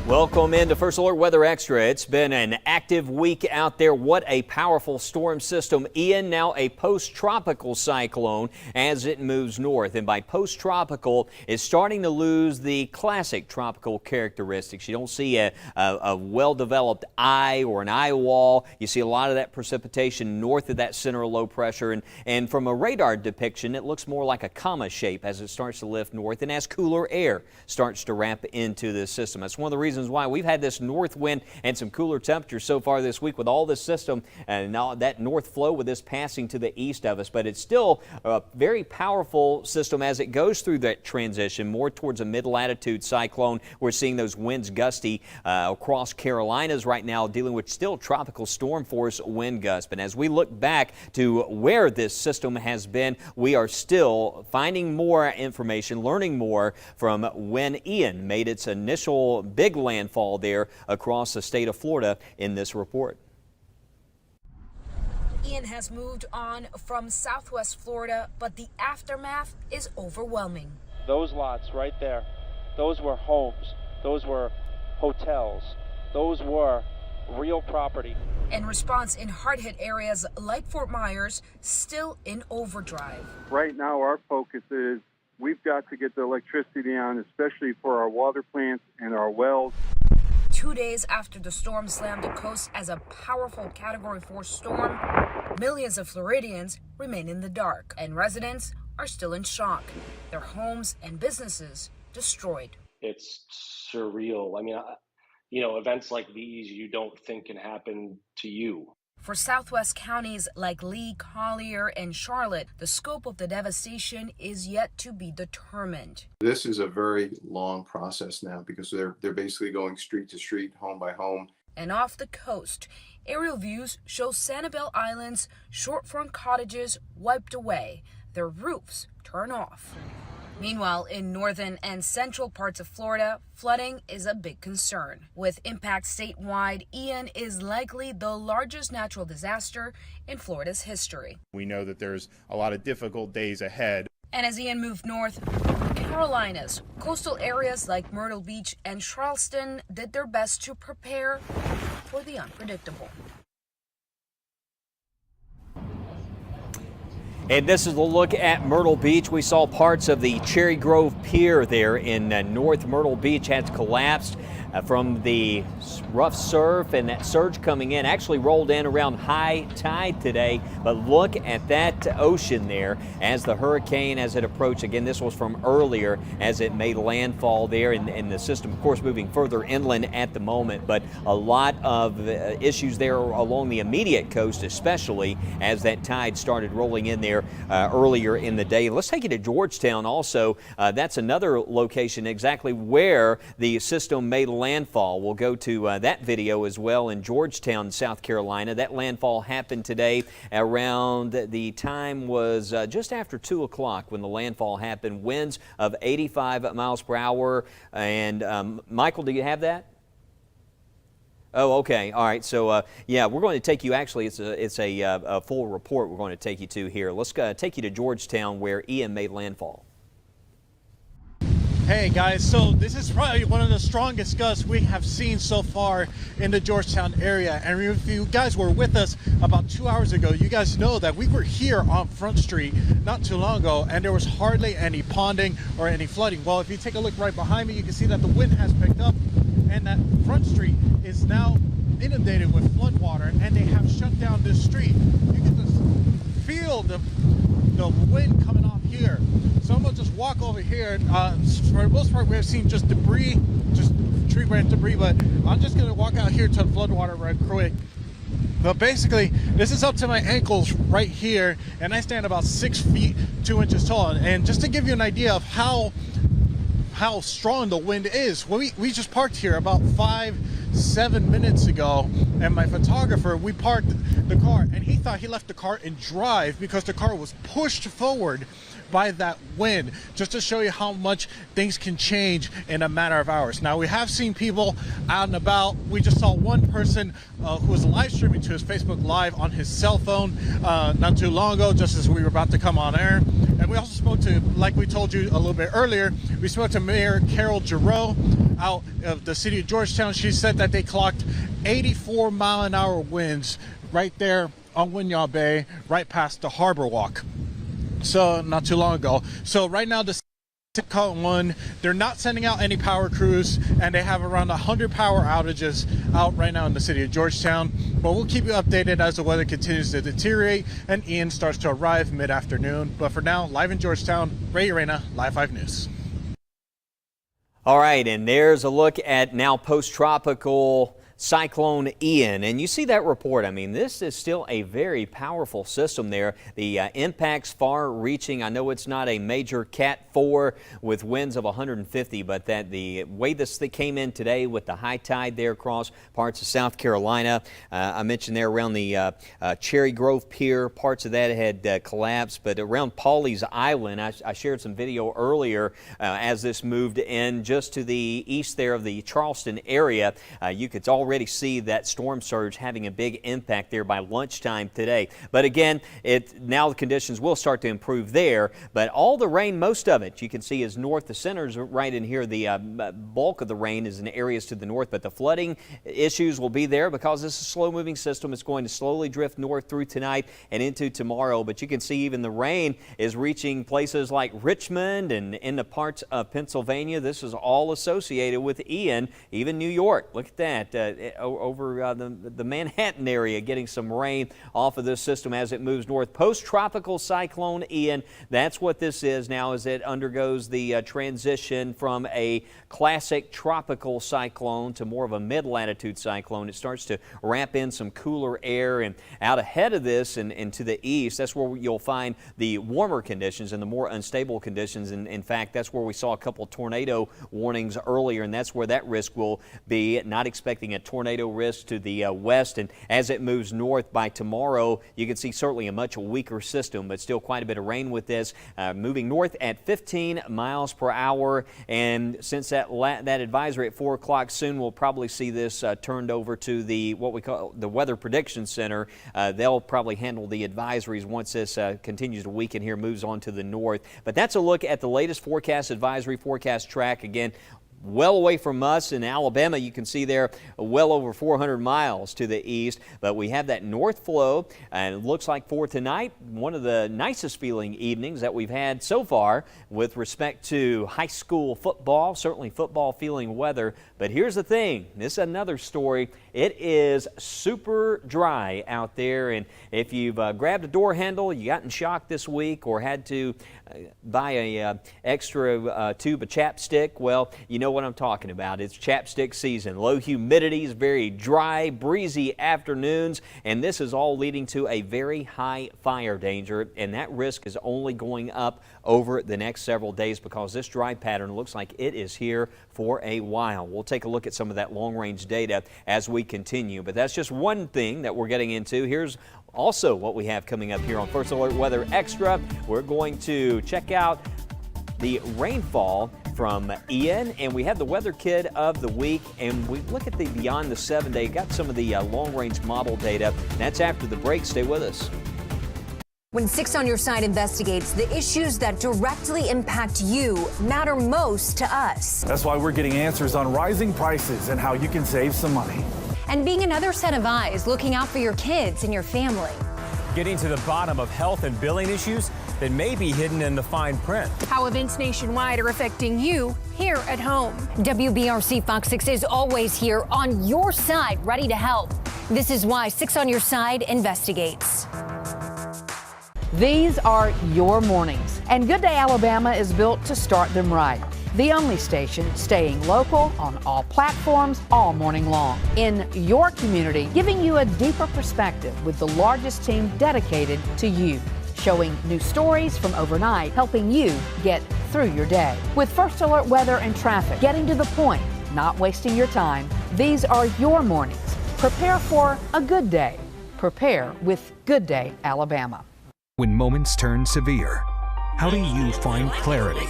Welcome into First Alert Weather Extra. It's been an active week out there. What a powerful storm system. Ian, now a post-tropical cyclone as it moves north. And by post-tropical, it's starting to lose the classic tropical characteristics. You don't see a well-developed eye or an eye wall. You see a lot of that precipitation north of that center of low pressure. And from a radar depiction, it looks more like a comma shape as it starts to lift north and as cooler air starts to wrap into the system. That's one of the reasons why we've had this north wind and some cooler temperatures so far this week with all this system and now that north flow with this passing to the east of us. But it's still a very powerful system as it goes through that transition more towards a mid-latitude cyclone. We're seeing those winds gusty across Carolinas right now, dealing with still tropical storm force wind gusts. But as we look back to where this system has been, we are still finding more information, learning more from when Ian made its initial big landfall there across the state of Florida in this report. Ian has moved on from southwest Florida, but the aftermath is overwhelming. Those lots right there, those were homes, those were hotels, those were real property. And response in hard-hit areas like Fort Myers still in overdrive. Right now our focus is we've got to get the electricity on, especially for our water plants and our wells. 2 days after the storm slammed the coast as a powerful Category 4 storm, millions of Floridians remain in the dark, and residents are still in shock. Their homes and businesses destroyed. It's surreal. I mean, events like these you don't think can happen to you. For southwest counties like Lee, Collier, and Charlotte, the scope of the devastation is yet to be determined. This is a very long process now because they're basically going street to street, home by home. And off the coast, aerial views show Sanibel Island's shorefront cottages wiped away, their roofs turned off. Meanwhile, in northern and central parts of Florida, flooding is a big concern. With impacts statewide, Ian is likely the largest natural disaster in Florida's history. We know that there's a lot of difficult days ahead. And as Ian moved north, the Carolinas, coastal areas like Myrtle Beach and Charleston did their best to prepare for the unpredictable. And this is a look at Myrtle Beach. We saw parts of the Cherry Grove Pier there in North Myrtle Beach had collapsed from the rough surf, and that surge coming in actually rolled in around high tide today. But look at that ocean there as the hurricane, as it approached. Again, this was from earlier as it made landfall there, and the system, of course, moving further inland at the moment. But a lot of issues there along the immediate coast, especially as that tide started rolling in there earlier in the day. Let's take you to Georgetown also. That's another location exactly where the system made landfall. We'll go to that video as well in Georgetown, South Carolina. That landfall happened today around the time was just after 2 o'clock when the landfall happened. Winds of 85 miles per hour. And Michael, do you have that? Oh, okay. All right. So, yeah, we're going to take you. Actually, it's a full report we're going to take you to here. Let's take you to Georgetown, where Ian made landfall. Hey guys, so this is probably one of the strongest gusts we have seen so far in the Georgetown area. And if you guys were with us about 2 hours ago, you guys know that we were here on Front Street not too long ago, and there was hardly any ponding or any flooding. Well, if you take a look right behind me, you can see that the wind has picked up, and that Front Street is now inundated with flood water, and they have shut down this street. You can just feel the wind coming off here. So I'm gonna just walk over here. For the most part, we have seen just debris, just tree branch debris, but I'm just gonna walk out here to the floodwater right quick. But basically, this is up to my ankles right here, and I stand about 6 feet 2 inches tall. And just to give you an idea of how strong the wind is, we just parked here about 5-7 minutes ago, and my photographer, we parked the car, and he thought he left the car in drive because the car was pushed forward by that wind, just to show you how much things can change in a matter of hours. Now, we have seen people out and about. We just saw one person who was live streaming to his Facebook Live on his cell phone not too long ago, just as we were about to come on air. And we also spoke to, like we told you a little bit earlier, we spoke to Mayor Carol Giroux out of the city of Georgetown. She said that they clocked 84-mile-an-hour winds right there on Winyah Bay, right past the Harbor Walk. So not too long ago. So right now the call one, they're not sending out any power crews, and they have around 100 power outages out right now in the city of Georgetown. But we'll keep you updated as the weather continues to deteriorate and Ian starts to arrive mid-afternoon. But for now, live in Georgetown, Ray Urena, Live 5 News. All right, and there's a look at now post-tropical Cyclone Ian, and you see that report. I mean, this is still a very powerful system there. The impact's far-reaching. I know it's not a major Cat 4 with winds of 150, but that the way this thing came in today with the high tide there across parts of South Carolina, I mentioned there around the Cherry Grove Pier, parts of that had collapsed, but around Pawleys Island, I shared some video earlier as this moved in just to the east there of the Charleston area. You could already see that storm surge having a big impact there by lunchtime today. But again, now the conditions will start to improve there, but all the rain, most of it, you can see is north. The center's right in here. The bulk of the rain is in areas to the north, but the flooding issues will be there because this is a slow-moving system. It's going to slowly drift north through tonight and into tomorrow, but you can see even the rain is reaching places like Richmond and in the parts of Pennsylvania. This is all associated with Ian, even New York. Look at that. Over the Manhattan area, getting some rain off of this system as it moves north. Post-tropical Cyclone Ian, that's what this is now as it undergoes the transition from a classic tropical cyclone to more of a mid-latitude cyclone. It starts to wrap in some cooler air, and out ahead of this and to the east, that's where you'll find the warmer conditions and the more unstable conditions. And in fact, that's where we saw a couple tornado warnings earlier, and that's where that risk will be. Not expecting a tornado risk to the west, and as it moves north by tomorrow, you can see certainly a much weaker system, but still quite a bit of rain with this, moving north at 15 miles per hour. And since that advisory at 4 o'clock, soon we'll probably see this turned over to the what we call the Weather Prediction Center. They'll probably handle the advisories once this continues to weaken here, moves on to the north. But that's a look at the latest forecast advisory forecast track. Again, well away from us in Alabama, you can see there well over 400 miles to the east, but we have that north flow, and it looks like for tonight, one of the nicest feeling evenings that we've had so far with respect to high school football, certainly football feeling weather. But here's the thing, this is another story. It is super dry out there, and if you've grabbed a door handle, you gotten shocked this week or had to buy a extra tube of chapstick, well, you know what I'm talking about. It's chapstick season. Low humidity, very dry, breezy afternoons, and this is all leading to a very high fire danger, and that risk is only going up over the next several days because this dry pattern looks like it is here for a while. We'll take a look at some of that long-range data as we continue, but that's just one thing that we're getting into. Here's also what we have coming up here on First Alert Weather Extra. We're going to check out the rainfall from Ian, and we have the weather kit of the week, and we look at the beyond the 7-day. Got some of the long-range model data. That's after the break. Stay with us. When 6 on Your Side investigates, the issues that directly impact you matter most to us. That's why we're getting answers on rising prices and how you can save some money. And being another set of eyes looking out for your kids and your family. Getting to the bottom of health and billing issues that may be hidden in the fine print. How events nationwide are affecting you here at home. WBRC Fox 6 is always here on your side, ready to help. This is why 6 on Your Side investigates. These are your mornings, and Good Day Alabama is built to start them right. The only station staying local on all platforms all morning long. In your community, giving you a deeper perspective with the largest team dedicated to you. Showing new stories from overnight, helping you get through your day. With First Alert Weather and traffic, getting to the point, not wasting your time. These are your mornings. Prepare for a good day. Prepare with Good Day Alabama. When moments turn severe, how do you find clarity?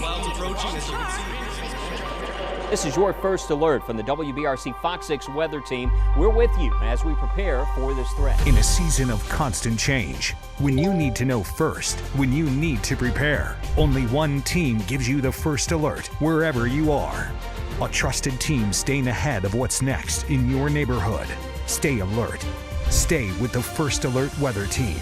This is your First Alert from the WBRC Fox 6 weather team. We're with you as we prepare for this threat. In a season of constant change, when you need to know first, when you need to prepare, only one team gives you the first alert wherever you are. A trusted team staying ahead of what's next in your neighborhood. Stay alert. Stay with the First Alert Weather Team.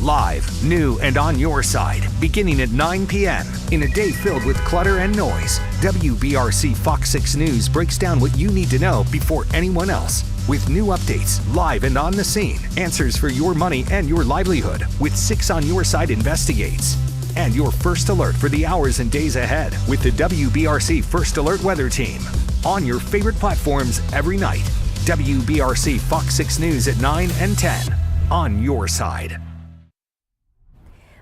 Live, new, and on your side, beginning at 9 p.m. In a day filled with clutter and noise, WBRC Fox 6 News breaks down what you need to know before anyone else. With new updates, live and on the scene, answers for your money and your livelihood with 6 on Your Side Investigates. And your first alert for the hours and days ahead with the WBRC First Alert Weather Team. On your favorite platforms every night. WBRC Fox 6 News at 9 and 10. On your side.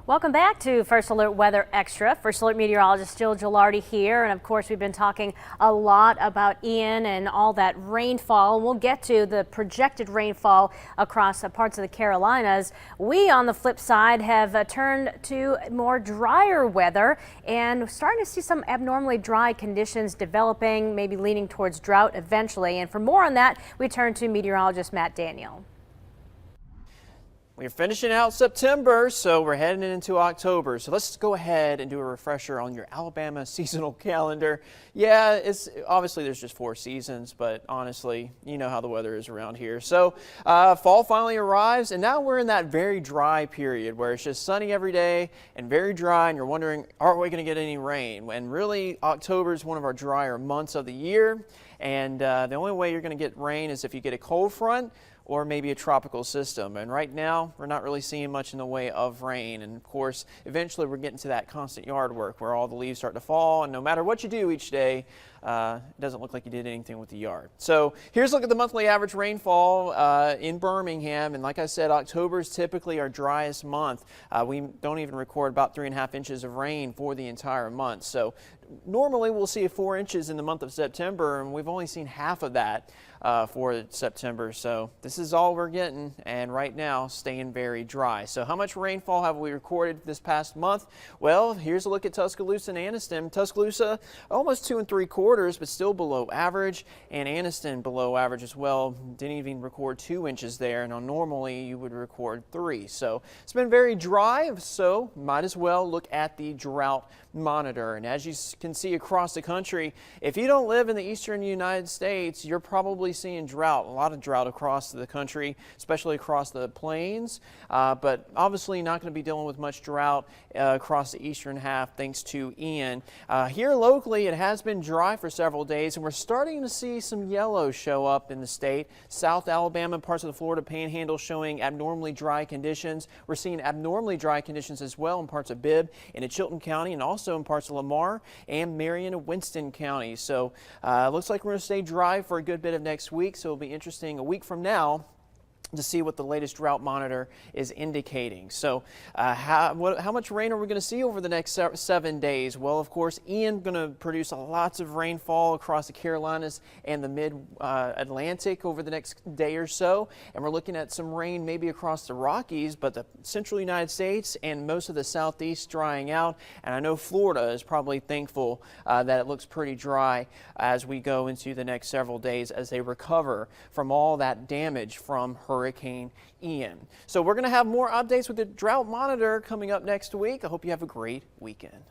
Welcome back to First Alert Weather Extra. First Alert meteorologist Jill Gilardi here. And of course, we've been talking a lot about Ian and all that rainfall. We'll get to the projected rainfall across parts of the Carolinas. We, on the flip side, have turned to more drier weather and starting to see some abnormally dry conditions developing, maybe leaning towards drought eventually. And for more on that, we turn to meteorologist Matt Daniel. We're finishing out September, so we're heading into October. So let's go ahead and do a refresher on your Alabama seasonal calendar. Yeah, it's obviously there's just 4 seasons, but honestly, you know how the weather is around here. So fall finally arrives, and now we're in that very dry period where it's just sunny every day and very dry, and you're wondering, are we going to get any rain? And really, October is one of our drier months of the year, and the only way you're going to get rain is if you get a cold front or maybe a tropical system. And right now, we're not really seeing much in the way of rain. And of course, eventually we're getting to that constant yard work where all the leaves start to fall, and no matter what you do each day, it doesn't look like you did anything with the yard. So here's a look at the monthly average rainfall in Birmingham. And like I said, October is typically our driest month. We don't even record about 3.5 inches of rain for the entire month. So normally we'll see 4 inches in the month of September, and we've only seen half of that for September. So this is all we're getting, and right now staying very dry. So how much rainfall have we recorded this past month? Well, here's a look at Tuscaloosa and Anniston. Tuscaloosa almost 2 3/4, but still below average, and Anniston below average as well. Didn't even record 2 inches there, and normally you would record 3. So it's been very dry, so might as well look at the Drought Monitor. And as you can see across the country, if you don't live in the eastern United States, you're probably seeing drought, a lot of drought across the country, especially across the plains, but obviously not going to be dealing with much drought across the eastern half thanks to Ian. Here locally, it has been dry for several days, and we're starting to see some yellow show up in the state. South Alabama, parts of the Florida Panhandle showing abnormally dry conditions. We're seeing abnormally dry conditions as well in parts of Bibb and in Chilton County, and also in parts of Lamar and Marion and Winston County. So looks like we're going to stay dry for a good bit of next week, so it'll be interesting a week from now to see what the latest drought monitor is indicating. So how much rain are we going to see over the next 7 days? Well, of course, Ian going to produce lots of rainfall across the Carolinas and the mid-Atlantic over the next day or so. And we're looking at some rain maybe across the Rockies, but the central United States and most of the southeast drying out. And I know Florida is probably thankful that it looks pretty dry as we go into the next several days as they recover from all that damage from Hurricane Ian. So we're going to have more updates with the Drought Monitor coming up next week. I hope you have a great weekend.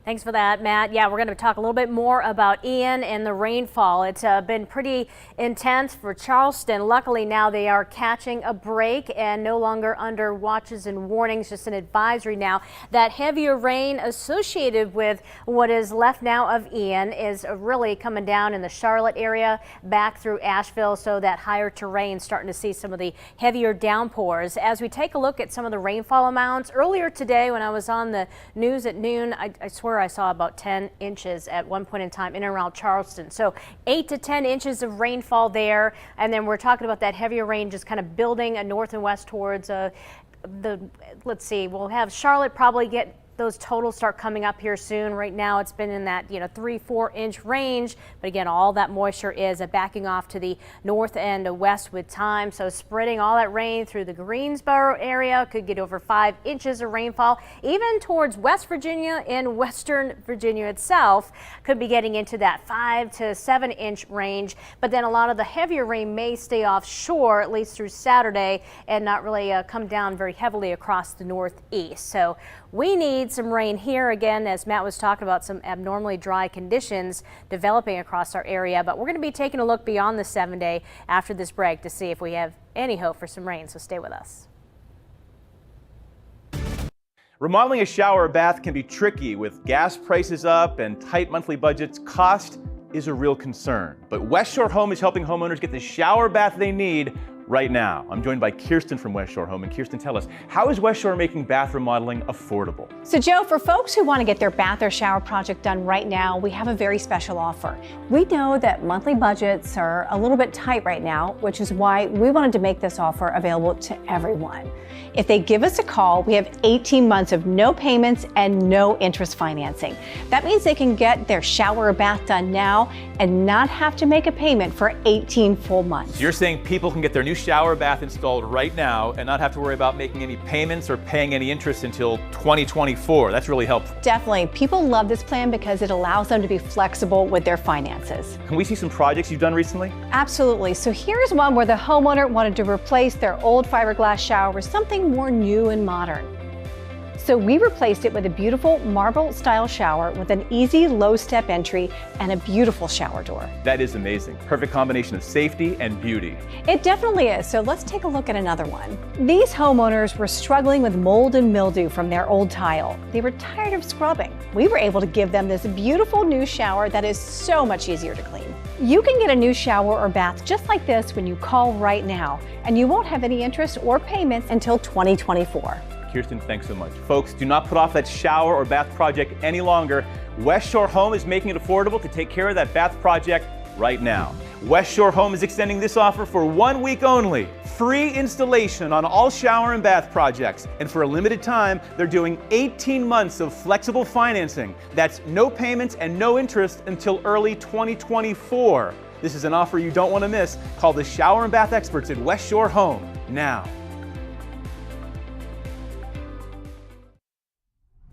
Thanks for that, Matt. Yeah, we're going to talk a little bit more about Ian and the rainfall. It's been pretty intense for Charleston. Luckily, now they are catching a break and no longer under watches and warnings, just an advisory now. That heavier rain associated with what is left now of Ian is really coming down in the Charlotte area back through Asheville, so that higher terrain starting to see some of the heavier downpours. As we take a look at some of the rainfall amounts, earlier today when I was on the news at noon, I swear I saw about 10 inches at one point in time in and around Charleston. So 8 to 10 inches of rainfall there. And then we're talking about that heavier rain just kind of building north and west towards let's see, we'll have Charlotte probably get those totals start coming up here soon. Right now it's been in that 3-4 inch range, but again, all that moisture is backing off to the north and west with time, so spreading all that rain through the Greensboro area. Could get over 5 inches of rainfall even towards West Virginia and Western Virginia itself. Could be getting into that 5 to 7 inch range, but then a lot of the heavier rain may stay offshore at least through Saturday and not really come down very heavily across the northeast. So we need need some rain here again, as Matt was talking about some abnormally dry conditions developing across our area. But we're going to be taking a look beyond the 7-day after this break to see if we have any hope for some rain. So stay with us. Remodeling a shower or bath can be tricky with gas prices up and tight monthly budgets. Cost is a real concern, but West Shore Home is helping homeowners get the shower or bath they need right now. I'm joined by Kirsten from West Shore Home. And Kirsten, tell us, how is West Shore making bath remodeling affordable? So Joe, for folks who want to get their bath or shower project done right now, we have a very special offer. We know that monthly budgets are a little bit tight right now, which is why we wanted to make this offer available to everyone. If they give us a call, we have 18 months of no payments and no interest financing. That means they can get their shower or bath done now and not have to make a payment for 18 full months. So you're saying people can get their new shower or bath installed right now and not have to worry about making any payments or paying any interest until 2024. That's really helpful. Definitely. People love this plan because it allows them to be flexible with their finances. Can we see some projects you've done recently? Absolutely. So here's one where the homeowner wanted to replace their old fiberglass shower with something more new and modern. So we replaced it with a beautiful marble style shower with an easy low step entry and a beautiful shower door. That is amazing. Perfect combination of safety and beauty. It definitely is. So let's take a look at another one. These homeowners were struggling with mold and mildew from their old tile. They were tired of scrubbing. We were able to give them this beautiful new shower that is so much easier to clean. You can get a new shower or bath just like this when you call right now, and you won't have any interest or payments until 2024. Kirsten, thanks so much. Folks, do not put off that shower or bath project any longer. West Shore Home is making it affordable to take care of that bath project right now. West Shore Home is extending this offer for 1 week only. Free installation on all shower and bath projects. And for a limited time, they're doing 18 months of flexible financing. That's no payments and no interest until early 2024. This is an offer you don't want to miss. Call the shower and bath experts at West Shore Home now.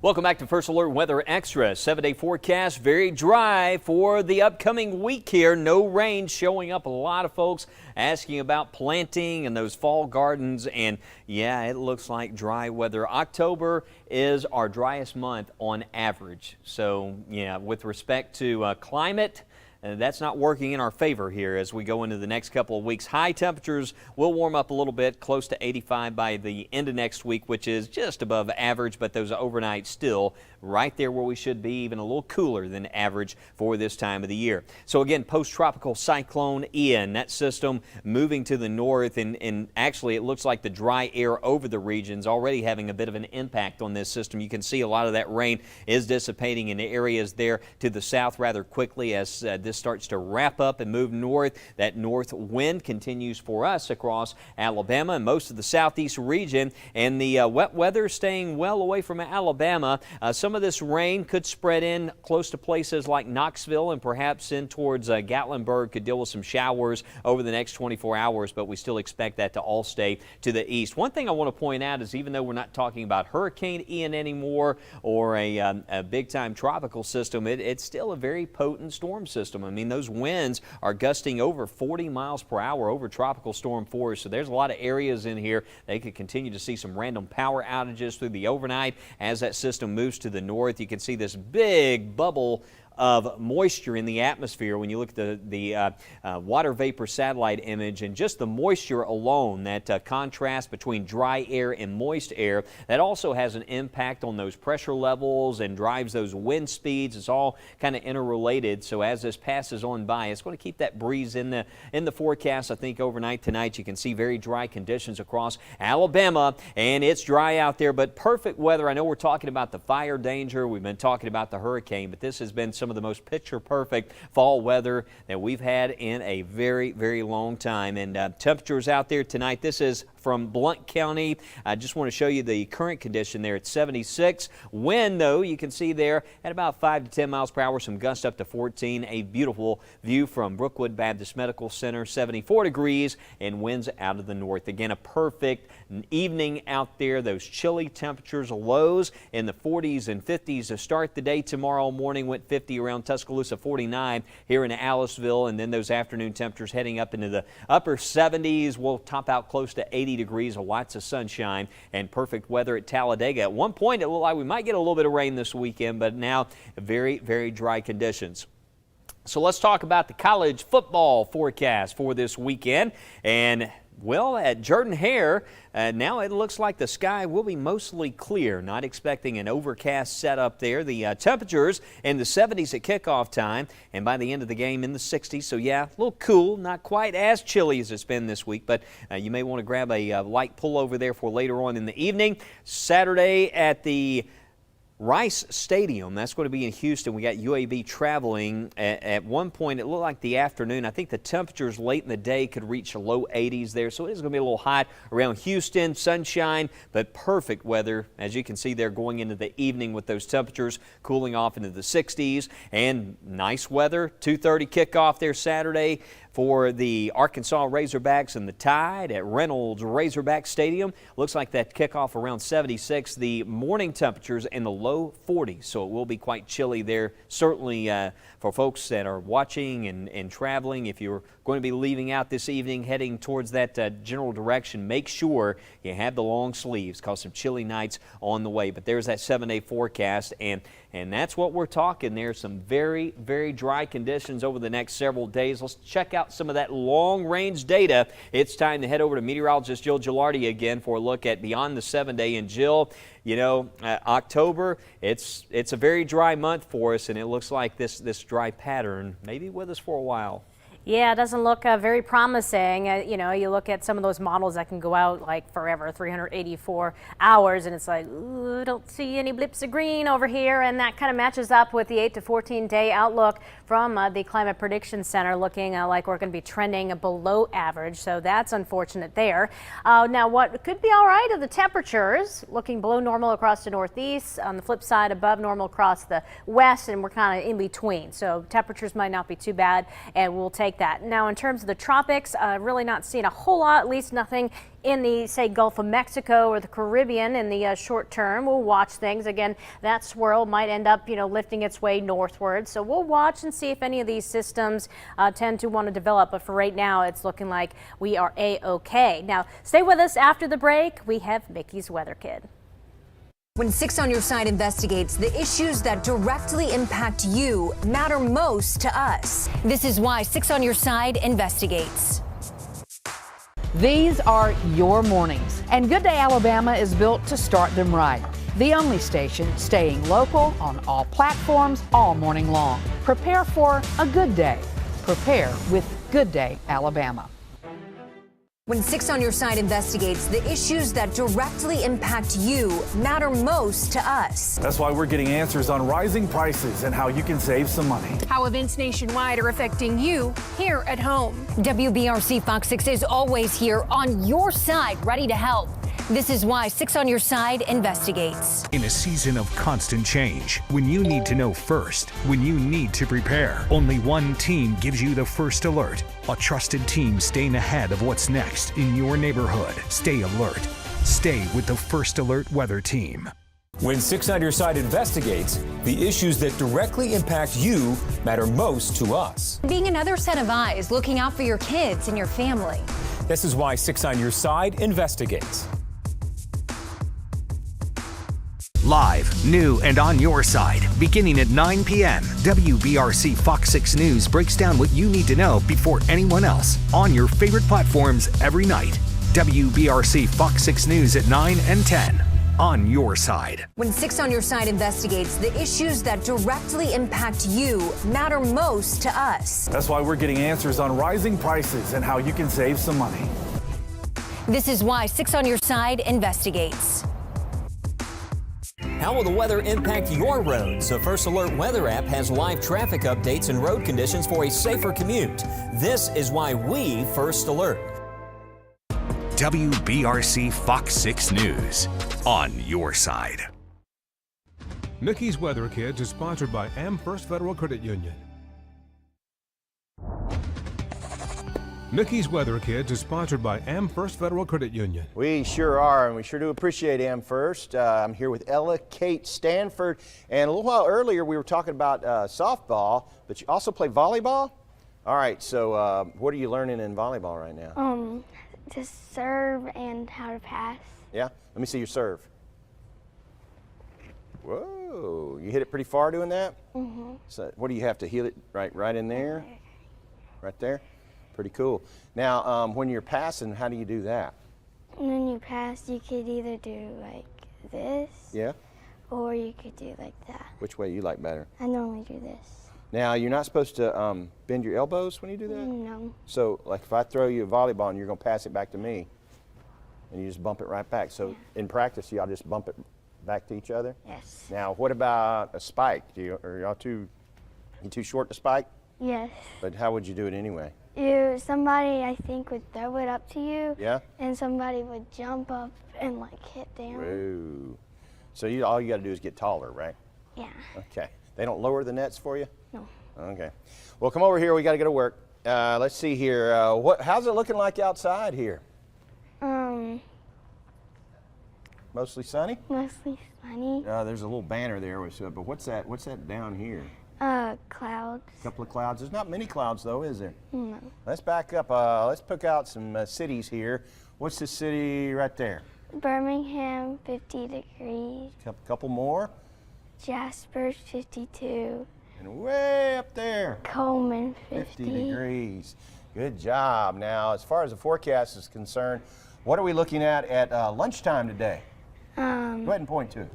Welcome back to First Alert Weather Extra. 7-day forecast, very dry for the upcoming week here. No rain showing up. A lot of folks asking about planting and those fall gardens. And yeah, it looks like dry weather. October is our driest month on average. So yeah, with respect to climate, that's not working in our favor here as we go into the next couple of weeks. High temperatures will warm up a little bit, close to 85 by the end of next week, which is just above average, but those overnights still right there where we should be, even a little cooler than average for this time of the year. So again, post-tropical cyclone Ian, that system moving to the north, and actually it looks like the dry air over the region's already having a bit of an impact on this system. You can see a lot of that rain is dissipating in the areas there to the south rather quickly as this starts to wrap up and move north. That north wind continues for us across Alabama and most of the southeast region, and the wet weather staying well away from Alabama. Some of this rain could spread in close to places like Knoxville and perhaps in towards Gatlinburg, could deal with some showers over the next 24 hours, but we still expect that to all stay to the east. One thing I want to point out is even though we're not talking about Hurricane Ian anymore or a big-time tropical system, it's still a very potent storm system. I mean, those winds are gusting over 40 miles per hour over tropical storm force, so there's a lot of areas in here they could continue to see some random power outages through the overnight as that system moves to the north. You can see this big bubble of moisture in the atmosphere when you look at the water vapor satellite image, and just the moisture alone, that contrast between dry air and moist air, that also has an impact on those pressure levels and drives those wind speeds. It's all kind of interrelated. So as this passes on by, it's going to keep that breeze in the forecast. I think overnight tonight you can see very dry conditions across Alabama, and it's dry out there, but perfect weather. I know we're talking about the fire danger, we've been talking about the hurricane, but this has been some of the most picture-perfect fall weather that we've had in a very, very long time. And temperatures out there tonight, this is from Blount County. I just want to show you the current condition there at 76. Wind, though, you can see there at about 5 to 10 miles per hour, some gusts up to 14. A beautiful view from Brookwood Baptist Medical Center, 74 degrees, and winds out of the north. Again, a perfect evening out there. Those chilly temperatures, lows in the 40s and 50s to start the day tomorrow morning. Went 50 around Tuscaloosa, 49 here in Aliceville, and then those afternoon temperatures heading up into the upper 70s. We'll top out close to 80 degrees, lots of sunshine, and perfect weather at Talladega. At one point, it looked like we might get a little bit of rain this weekend, but now very, very dry conditions. So let's talk about the college football forecast for this weekend. And well, at Jordan-Hare, now it looks like the sky will be mostly clear. Not expecting an overcast setup there. The temperatures in the 70s at kickoff time, and by the end of the game in the 60s. So yeah, a little cool, not quite as chilly as it's been this week, but you may want to grab a light pullover there for later on in the evening. Saturday at the Rice Stadium, that's going to be in Houston. We got UAB traveling. At one point, it looked like the afternoon. I think the temperatures late in the day could reach low 80s there, so it is going to be a little hot around Houston. Sunshine, but perfect weather, as you can see there, going into the evening with those temperatures cooling off into the 60s. And nice weather, 2:30 kickoff there Saturday for the Arkansas Razorbacks and the Tide at Reynolds Razorback Stadium. Looks like that kickoff around 76. The morning temperatures in the low 40s, so it will be quite chilly there. Certainly for folks that are watching and traveling, if you're going to be leaving out this evening, heading towards that general direction, make sure you have the long sleeves, because some chilly nights on the way. But there's that 7-day forecast, and that's what we're talking there. Some very, very dry conditions over the next several days. Let's check out some of that long-range data. It's time to head over to meteorologist Jill Gilardi again for a look at beyond the 7-day. And Jill, you know, October, it's a very dry month for us, and it looks like this dry pattern may be with us for a while. Yeah, it doesn't look very promising. You know, you look at some of those models that can go out like forever, 384 hours, and it's like, ooh, I don't see any blips of green over here. And that kind of matches up with the 8 to 14-day outlook from the Climate Prediction Center, looking like we're going to be trending below average. So that's unfortunate there. Now, what could be all right are the temperatures, looking below normal across the northeast. On the flip side, above normal across the west, and we're kind of in between. So temperatures might not be too bad, and we'll take that. Now, in terms of the tropics, really not seeing a whole lot, at least nothing in the, say, Gulf of Mexico or the Caribbean in the short term. We'll watch things. Again, that swirl might end up, you know, lifting its way northward. So we'll watch and see if any of these systems tend to want to develop. But for right now, it's looking like we are A-OK. Now, stay with us after the break. We have Mickey's Weather Kid. When 6 on Your Side investigates, the issues that directly impact you matter most to us. This is why 6 on Your Side investigates. These are your mornings, and Good Day Alabama is built to start them right. The only station staying local on all platforms all morning long. Prepare for a good day. Prepare with Good Day Alabama. When 6 on Your Side investigates, the issues that directly impact you matter most to us. That's why we're getting answers on rising prices and how you can save some money. How events nationwide are affecting you here at home. WBRC Fox 6 is always here on your side, ready to help. This is why 6 on Your Side investigates. In a season of constant change, when you need to know first, when you need to prepare, only one team gives you the first alert. A trusted team staying ahead of what's next in your neighborhood. Stay alert. Stay with the First Alert Weather Team. When 6 on Your Side investigates, the issues that directly impact you matter most to us. Being another set of eyes, looking out for your kids and your family. This is why 6 on Your Side investigates. Live, new, and on your side, beginning at 9 p.m., WBRC Fox 6 News breaks down what you need to know before anyone else on your favorite platforms every night. WBRC Fox 6 News at 9 and 10. On your side. When 6 on Your Side investigates, the issues that directly impact you matter most to us. That's why we're getting answers on rising prices and how you can save some money. This is why 6 on Your Side investigates. How will the weather impact your roads? The First Alert Weather app has live traffic updates and road conditions for a safer commute. This is why we First Alert. WBRC Fox 6 News. On your side. Mickey's Weather Kids is sponsored by AmFirst Federal Credit Union. Mickey's Weather Kids is sponsored by AmFirst Federal Credit Union. We sure are, and we sure do appreciate AmFirst. I'm here with Ella Kate Stanford, and a little while earlier we were talking about softball, but you also play volleyball? All right, so what are you learning in volleyball right now? to serve and how to pass. Yeah? Let me see your serve. Whoa, you hit it pretty far doing that? Mm-hmm. So what do you have to hit it right in there? Right there? Pretty cool. Now, when you're passing, how do you do that? When you pass, you could either do like this. Yeah? Or you could do like that. Which way you like better? I normally do this. Now, you're not supposed to bend your elbows when you do that? No. So, like if I throw you a volleyball and you're going to pass it back to me, and you just bump it right back. So, in practice, y'all just bump it back to each other? Yes. Now, what about a spike? Are y'all too short to spike? Yes. But how would you do it anyway? Somebody, I think, would throw it up to you. Yeah? And somebody would jump up and like hit down. Whoa. So all you got to do is get taller, right? Yeah. Okay. They don't lower the nets for you? No. Okay. Well, come over here. We got to go to work. Let's see here. How's it looking like outside here? Mostly sunny? Mostly sunny. There's a little banner there, but what's that? What's that down here? Clouds. A couple of clouds. There's not many clouds though, is there? No. Let's back up. Let's pick out some cities here. What's the city right there? Birmingham, 50 degrees. Couple more. Jasper, 52. And way up there. Coleman, 50 degrees. Good job. Now, as far as the forecast is concerned, what are we looking at lunchtime today? Go ahead and point to it.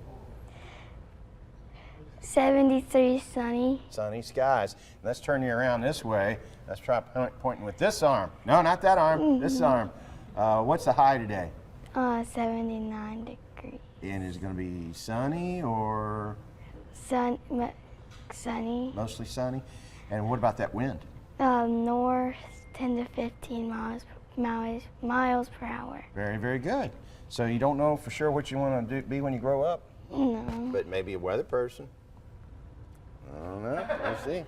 73 sunny. Sunny skies. Let's turn you around this way. Let's try pointing with this arm. No, not that arm. This arm. What's the high today? 79 degrees. And is it going to be sunny or? Sunny. Mostly sunny. And what about that wind? North, 10 to 15 miles per hour. Very, very good. So you don't know for sure what you want to be when you grow up? No. But maybe a weather person. I don't know. We'll see.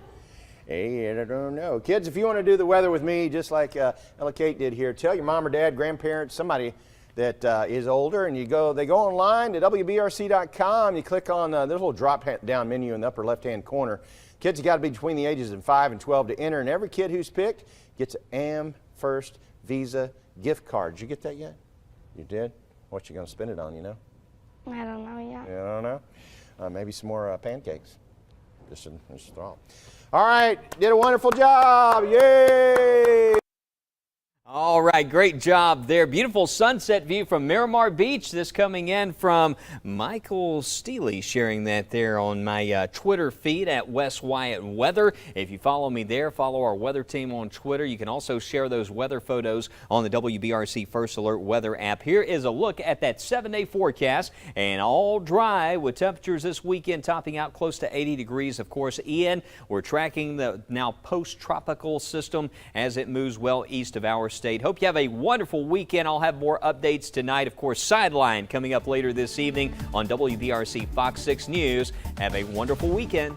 Hey, I don't know. Kids, if you want to do the weather with me, just like Ella Kate did here, tell your mom or dad, grandparents, somebody that is older, and they go online to WBRC.com. You click on this little drop-down menu in the upper left-hand corner. Kids have got to be between the ages of 5 and 12 to enter, and every kid who's picked gets an AmFirst Visa gift card. Did you get that yet? You did? What you going to spend it on, you know? I don't know yet. You don't know? Maybe some more pancakes. Just a thought. All right, did a wonderful job. Yay! All right, great job there. Beautiful sunset view from Miramar Beach. This coming in from Michael Steely, sharing that there on my Twitter feed at Wes Wyatt Weather. If you follow me there, follow our weather team on Twitter. You can also share those weather photos on the WBRC First Alert Weather app. Here is a look at that 7-day forecast, and all dry with temperatures this weekend topping out close to 80 degrees. Of course, Ian, we're tracking the now post-tropical system as it moves well east of our state. Hope you have a wonderful weekend. I'll have more updates tonight. Of course, Sideline coming up later this evening on WBRC Fox 6 News. Have a wonderful weekend.